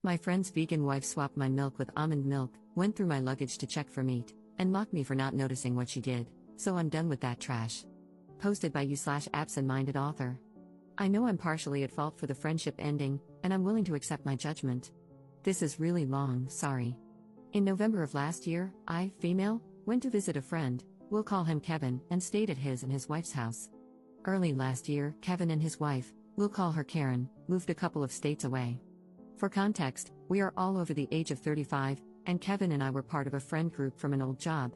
My friend's vegan wife swapped my milk with almond milk, went through my luggage to check for meat, and mocked me for not noticing what she did, so I'm done with that trash. Posted by you/absent-minded author. I know I'm partially at fault for the friendship ending, and I'm willing to accept my judgment. This is really long, sorry. In November of last year, I, female, went to visit a friend, we'll call him Kevin, and stayed at his and his wife's house. Early last year, Kevin and his wife, we'll call her Karen, moved a couple of states away. For context, we are all over the age of 35, and Kevin and I were part of a friend group from an old job.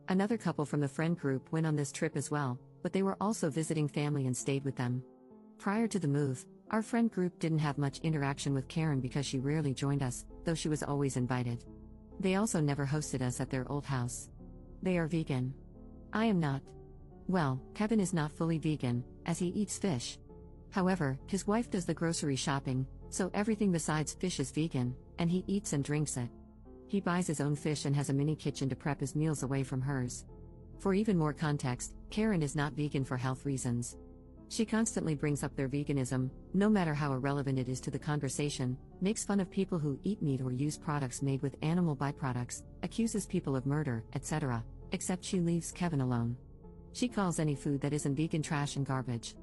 Another couple from the friend group went on this trip as well, but they were also visiting family and stayed with them. Prior to the move, our friend group didn't have much interaction with Karen because she rarely joined us, though she was always invited. They also never hosted us at their old house. They are vegan. I am not. Well, Kevin is not fully vegan, as he eats fish. However, his wife does the grocery shopping, so everything besides fish is vegan, and he eats and drinks it. He buys his own fish and has a mini kitchen to prep his meals away from hers. For even more context, Karen is not vegan for health reasons. She constantly brings up their veganism, no matter how irrelevant it is to the conversation, makes fun of people who eat meat or use products made with animal byproducts, accuses people of murder, etc., except she leaves Kevin alone. She calls any food that isn't vegan trash and garbage.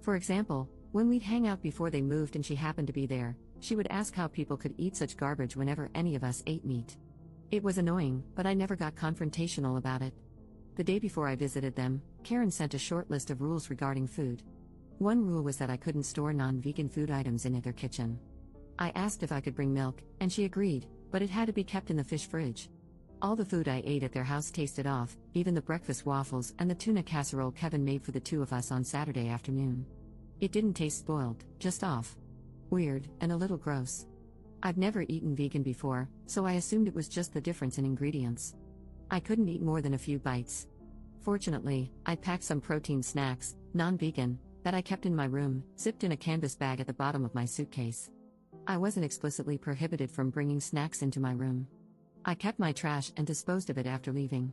For example, when we'd hang out before they moved and she happened to be there, she would ask how people could eat such garbage whenever any of us ate meat. It was annoying, but I never got confrontational about it. The day before I visited them, Karen sent a short list of rules regarding food. One rule was that I couldn't store non-vegan food items in their kitchen. I asked if I could bring milk, and she agreed, but it had to be kept in the fish fridge. All the food I ate at their house tasted off, even the breakfast waffles and the tuna casserole Kevin made for the two of us on Saturday afternoon. It didn't taste spoiled, just off. Weird, and a little gross. I've never eaten vegan before, so I assumed it was just the difference in ingredients. I couldn't eat more than a few bites. Fortunately, I packed some protein snacks, non-vegan, that I kept in my room, zipped in a canvas bag at the bottom of my suitcase. I wasn't explicitly prohibited from bringing snacks into my room. I kept my trash and disposed of it after leaving.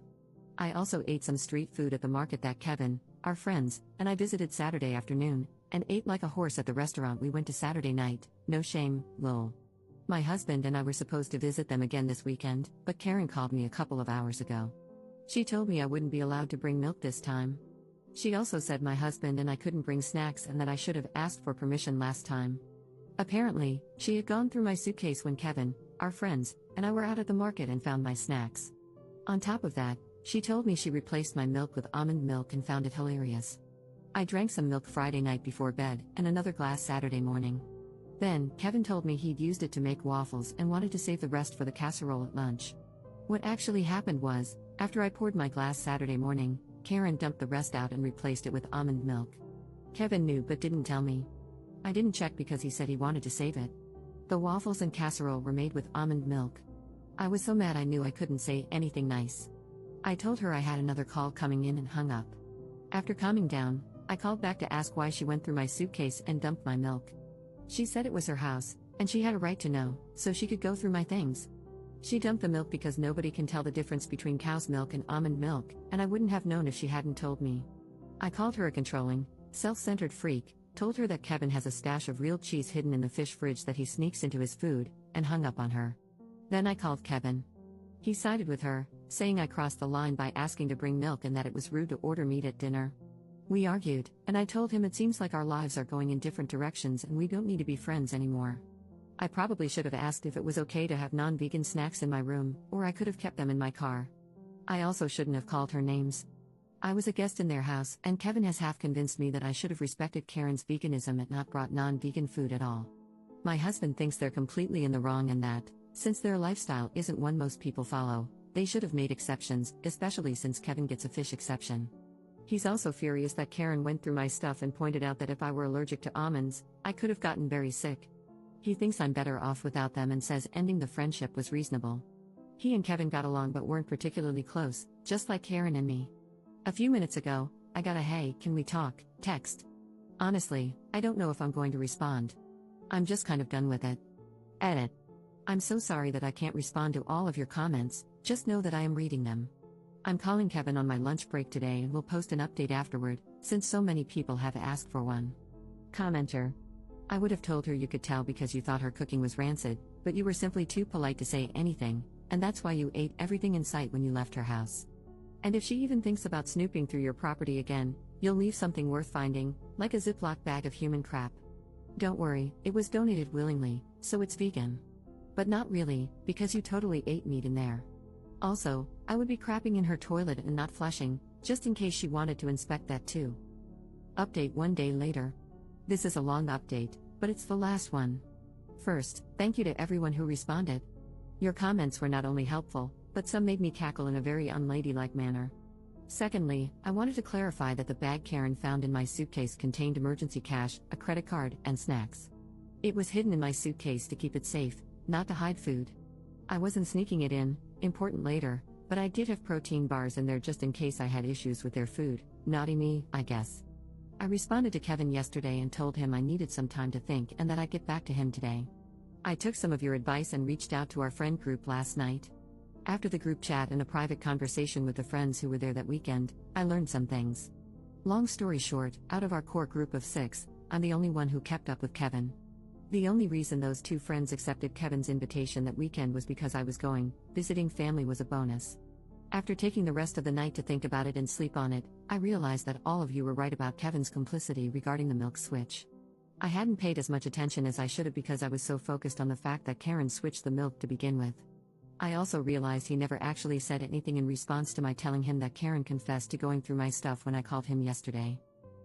I also ate some street food at the market that Kevin, our friends, and I visited Saturday afternoon, and ate like a horse at the restaurant we went to Saturday night, no shame, lol. My husband and I were supposed to visit them again this weekend, but Karen called me a couple of hours ago. She told me I wouldn't be allowed to bring milk this time. She also said my husband and I couldn't bring snacks and that I should have asked for permission last time. Apparently, she had gone through my suitcase when Kevin, our friends, and I were out at the market and found my snacks. On top of that, she told me she replaced my milk with almond milk and found it hilarious. I drank some milk Friday night before bed and another glass Saturday morning. Then, Kevin told me he'd used it to make waffles and wanted to save the rest for the casserole at lunch. What actually happened was, after I poured my glass Saturday morning, Karen dumped the rest out and replaced it with almond milk. Kevin knew but didn't tell me. I didn't check because he said he wanted to save it. The waffles and casserole were made with almond milk. I was so mad I knew I couldn't say anything nice. I told her I had another call coming in and hung up. After calming down, I called back to ask why she went through my suitcase and dumped my milk. She said it was her house, and she had a right to know, so she could go through my things. She dumped the milk because nobody can tell the difference between cow's milk and almond milk, and I wouldn't have known if she hadn't told me. I called her a controlling, self-centered freak, told her that Kevin has a stash of real cheese hidden in the fish fridge that he sneaks into his food, and hung up on her. Then I called Kevin. He sided with her, saying I crossed the line by asking to bring milk and that it was rude to order meat at dinner. We argued, and I told him it seems like our lives are going in different directions and we don't need to be friends anymore. I probably should have asked if it was okay to have non-vegan snacks in my room, or I could have kept them in my car. I also shouldn't have called her names. I was a guest in their house, and Kevin has half convinced me that I should have respected Karen's veganism and not brought non-vegan food at all. My husband thinks they're completely in the wrong and that, since their lifestyle isn't one most people follow, they should have made exceptions, especially since Kevin gets a fish exception. He's also furious that Karen went through my stuff and pointed out that if I were allergic to almonds, I could have gotten very sick. He thinks I'm better off without them and says ending the friendship was reasonable. He and Kevin got along but weren't particularly close, just like Karen and me. A few minutes ago, I got a "hey, can we talk" text. Honestly, I don't know if I'm going to respond. I'm just kind of done with it. Edit. I'm so sorry that I can't respond to all of your comments, just know that I am reading them. I'm calling Kevin on my lunch break today and will post an update afterward, since so many people have asked for one. Commenter. I would have told her you could tell because you thought her cooking was rancid, But you were simply too polite to say anything, and that's why you ate everything in sight when you left her house. And if she even thinks about snooping through your property again, you'll leave something worth finding, like a Ziploc bag of human crap. Don't worry, it was donated willingly, so it's vegan. But not really, because you totally ate meat in there. Also, I would be crapping in her toilet and not flushing, just in case she wanted to inspect that too. Update 1 day later. This is a long update, but it's the last one. First, thank you to everyone who responded. Your comments were not only helpful, but some made me cackle in a very unladylike manner. Secondly, I wanted to clarify that the bag Karen found in my suitcase contained emergency cash, a credit card, and snacks. It was hidden in my suitcase to keep it safe, not to hide food. I wasn't sneaking it in, important later, but I did have protein bars in there just in case I had issues with their food. Naughty me, I guess. I responded to Kevin yesterday and told him I needed some time to think and that I'd get back to him today. I took some of your advice and reached out to our friend group last night. After the group chat and a private conversation with the friends who were there that weekend, I learned some things. Long story short, out of our core group of 6, I'm the only one who kept up with Kevin. The only reason those 2 friends accepted Kevin's invitation that weekend was because I was going, visiting family was a bonus. After taking the rest of the night to think about it and sleep on it, I realized that all of you were right about Kevin's complicity regarding the milk switch. I hadn't paid as much attention as I should have because I was so focused on the fact that Karen switched the milk to begin with. I also realized he never actually said anything in response to my telling him that Karen confessed to going through my stuff when I called him yesterday.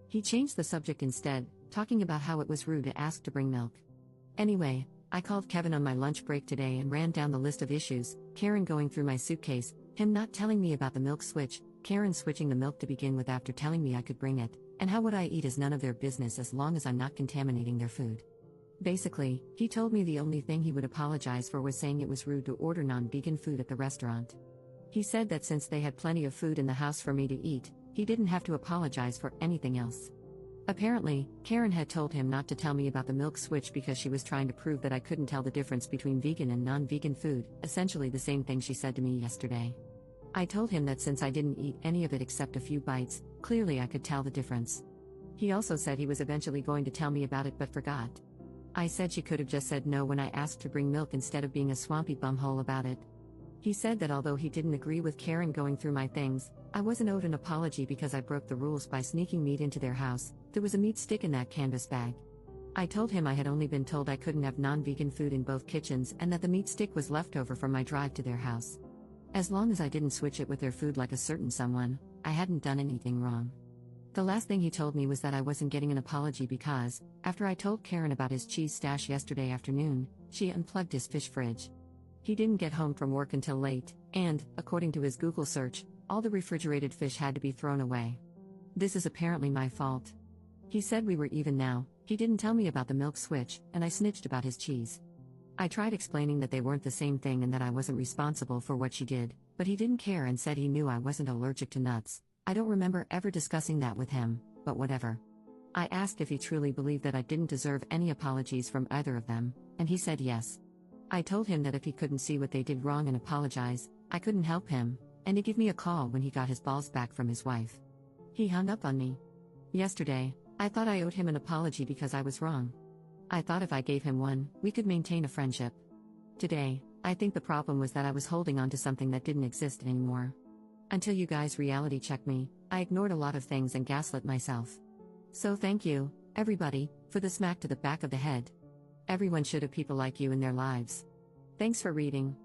He changed the subject instead, talking about how it was rude to ask to bring milk. Anyway, I called Kevin on my lunch break today and ran down the list of issues: Karen going through my suitcase, him not telling me about the milk switch, Karen switching the milk to begin with after telling me I could bring it, and how what I eat is none of their business as long as I'm not contaminating their food. Basically, he told me the only thing he would apologize for was saying it was rude to order non-vegan food at the restaurant. He said that since they had plenty of food in the house for me to eat, he didn't have to apologize for anything else. Apparently, Karen had told him not to tell me about the milk switch because she was trying to prove that I couldn't tell the difference between vegan and non-vegan food, essentially the same thing she said to me yesterday. I told him that since I didn't eat any of it except a few bites, clearly I could tell the difference. He also said he was eventually going to tell me about it but forgot. I said she could have just said no when I asked to bring milk instead of being a swampy bumhole about it. He said that although he didn't agree with Karen going through my things, I wasn't owed an apology because I broke the rules by sneaking meat into their house. There was a meat stick in that canvas bag. I told him I had only been told I couldn't have non-vegan food in both kitchens and that the meat stick was left over from my drive to their house. As long as I didn't switch it with their food like a certain someone, I hadn't done anything wrong. The last thing he told me was that I wasn't getting an apology because, after I told Karen about his cheese stash yesterday afternoon, she unplugged his fish fridge. He didn't get home from work until late, and, according to his Google search, all the refrigerated fish had to be thrown away. This is apparently my fault. He said we were even now. He didn't tell me about the milk switch, and I snitched about his cheese. I tried explaining that they weren't the same thing and that I wasn't responsible for what she did, but he didn't care and said he knew I wasn't allergic to nuts. I don't remember ever discussing that with him, but whatever. I asked if he truly believed that I didn't deserve any apologies from either of them, and he said yes. I told him that if he couldn't see what they did wrong and apologize, I couldn't help him, and to give me a call when he got his balls back from his wife. He hung up on me. Yesterday, I thought I owed him an apology because I was wrong. I thought if I gave him one, we could maintain a friendship. Today, I think the problem was that I was holding on to something that didn't exist anymore. Until you guys reality checked me, I ignored a lot of things and gaslit myself. So thank you, everybody, for the smack to the back of the head. Everyone should have people like you in their lives. Thanks for reading.